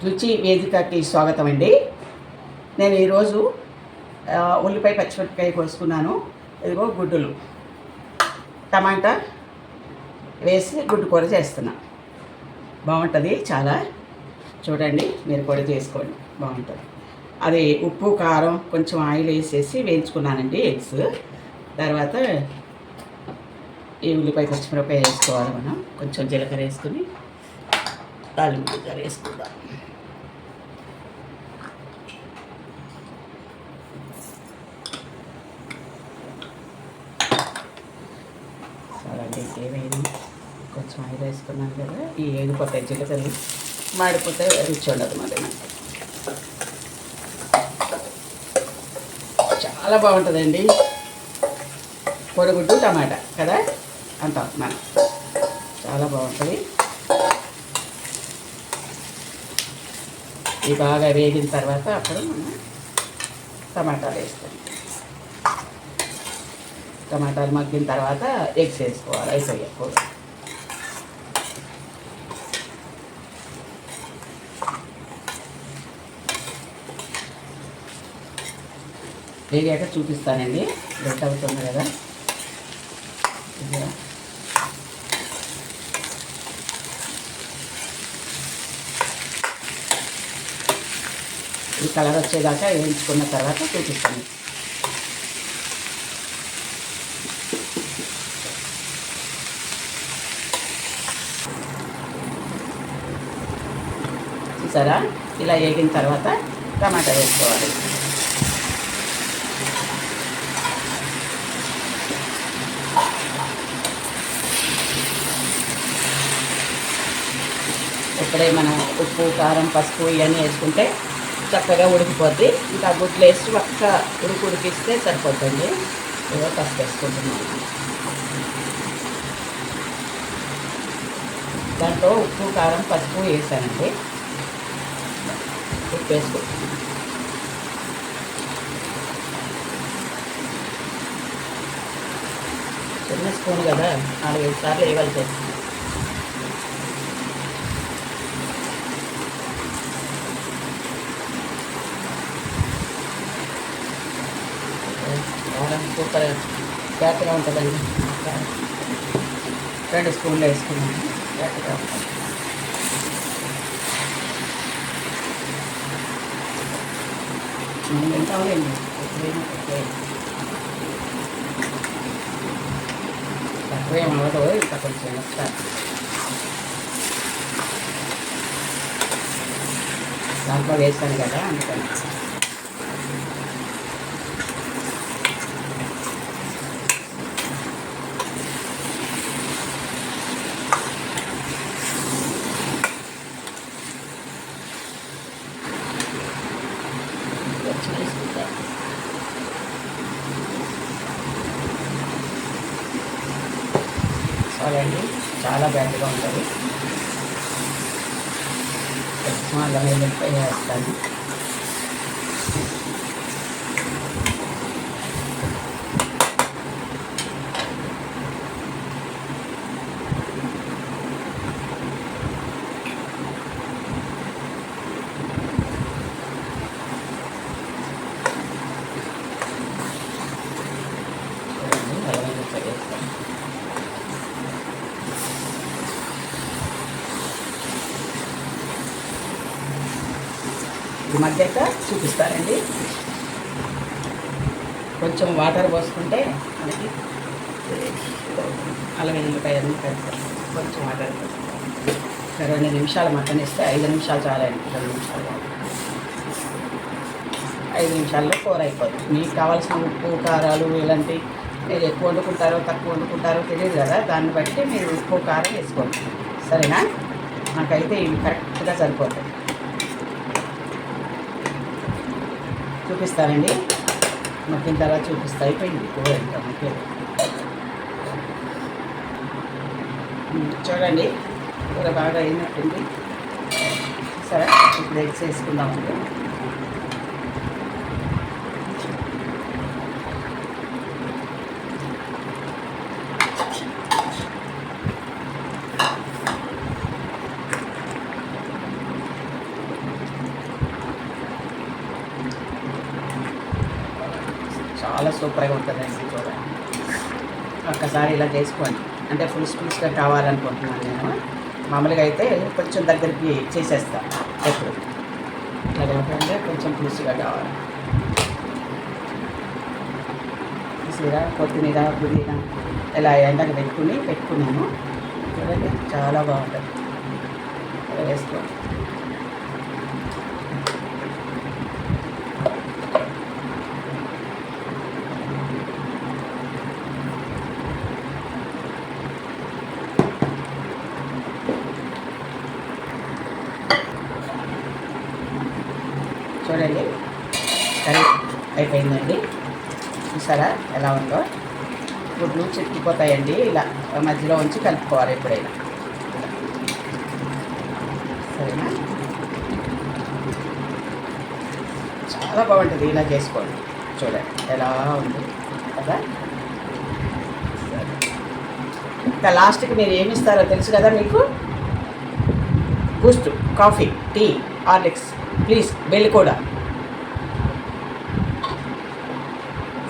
రుచి వేదికకి స్వాగతం అండి. నేను ఈరోజు ఉల్లిపాయ పచ్చిమిరపకాయ కోసుకున్నాను. ఇదిగో గుడ్డులు టమాటా వేసి గుడ్డు కూర చేస్తున్నా. బాగుంటుంది చాలా. చూడండి, మీరు కూడా చేసుకోండి, బాగుంటుంది. అది ఉప్పు కారం కొంచెం ఆయిల్ వేసేసి వేయించుకున్నానండి ఎగ్స్. తర్వాత ఈ ఉల్లిపాయ పచ్చిమిరపకాయ వేసుకోవాలి. మనం కొంచెం జీలకర్ర వేసుకుని తాలింపు వేసుకుందాం. అలాంటి ఏమైంది, కొంచెం ఆయిల్ వేసుకున్నాను కదా, ఈ ఏగిపోతాయి జీలకర్రలు, మాడిపోతే రుచి ఉండదు మళ్ళీ. చాలా బాగుంటుందండి కోడిగుడ్డు టమాటా కదా అంటాం మనం. చాలా బాగుంటుంది. ఇది బాగా వేగిన తర్వాత అప్పుడు మనం టమాటాలు వేస్తాం. టమాటాలు మగ్గిన తర్వాత ఎగ్స్ వేసుకోవాలి. అయిపోయాయి కూర. వేగాక చూపిస్తానండి. గట్టి అవుతుంది కదా. ఈ కలర్ వచ్చేదాకా వేయించుకున్న తర్వాత చూపిస్తాను. చూసారా, ఇలా వేగిన తర్వాత టమాటా వేసుకోవాలి. ఇప్పుడే మనం ఉప్పు కారం పసుపు ఇవన్నీ వేసుకుంటే చక్కగా ఉడికిపోద్ది. ఇంకా గుడ్లు వేసి ఒక్క ఉడికిస్తే సరిపోతుంది. ఏదో పసుపు వేసుకుంటున్నాను. దాంట్లో ఉప్పు కారం పసుపు వేసానండి. ఉప్పు వేసుకుంటున్నాను. చిన్న స్పూన్ కదా, 4-5 సార్లు వేయవలసి వస్తుంది. సూపర్ బ్యాట్గా ఉంటుందండి. 2 స్పూన్లు వేసుకున్నాను. బ్యాట్గా ఉంటుంది. మనం తింటాంలేండి. తక్కువేం అవ్వదు, ఇంకా కొంచెం ఎక్స్ట్రా. దాంట్లో వేస్తాను కదా, అందుకని. చాలండి, చాలా బ్యాడ్గా ఉంటుంది. అల్లం వెల్లుల్లిపాయ వేస్తాను. ఈ మధ్యక చూపిస్తానండి. కొంచెం వాటర్ పోసుకుంటే మనకి అల్లం వెల్లుల్లిపాయ అన్నీ కలుపుతాం. కొంచెం వాటర్ 2 నిమిషాలు మటన్ ఇస్తే 5 నిమిషాలు చాలండి. 2 నిమిషాలు 5 నిమిషాల్లో కూర అయిపోతుంది. మీకు కావాల్సిన ఉప్పు కారాలు ఇలాంటి మీరు ఎక్కువ వండుకుంటారో తక్కువ వండుకుంటారో తెలియదు కదా, దాన్ని బట్టి మీరు ఉప్పు కారం వేసుకోండి. సరేనా? నాకైతే ఇవి కరెక్ట్గా సరిపోతాయి. చూపిస్తానండి. మగ్గిన తర్వాత చూపిస్తా. అయిపోయింది కూర. ఇంకా మగ్గలేదు. చూడండి, కూర బాగా అయినట్టుంది. సరే, ఇప్పుడు ఎగ్స్ వేసుకుందామండి. చాలా సూపర్గా ఉంటుందండి చూడండి. ఒక్కసారి ఇలా చేసుకోండి. అంటే పులుసుగా కావాలనుకుంటున్నాను నేను. మామూలుగా అయితే కొంచెం దగ్గరికి చేసేస్తాను ఎప్పుడు. లేకపోతే కొంచెం పులుసుగా కావాలి. చూసిరా కొత్తిమీర పుదీనా ఇలా ఎండకు పెట్టుకున్నాను. చూడండి చాలా బాగుంటుంది. వేసుకోండి. చూడండి కర్రీ అయిపోయిందండి. చూసారా ఎలా ఉందో. గుడ్లు చిక్కిపోతాయండి. ఇలా మధ్యలో ఉంచి కలుపుకోవాలి ఎప్పుడైనా. సరేనా? చాలా బాగుంటుంది ఇలా చేసుకోండి. చూడండి ఎలా ఉంది కదా. ఇంకా లాస్ట్కి మీరు ఏమి ఇస్తారో తెలుసు కదా మీకు. Boost, coffee, tea, Horlicks, please బెల్ కూడా.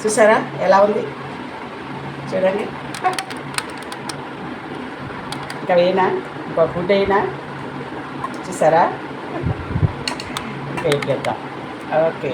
చూసారా ఎలా ఉంది చూడండి. ఇంకా వేయనా, ఇంకో ఫుడ్ అయినా. చూసారా ఇంకా ఏం చేద్దాం. ఓకే.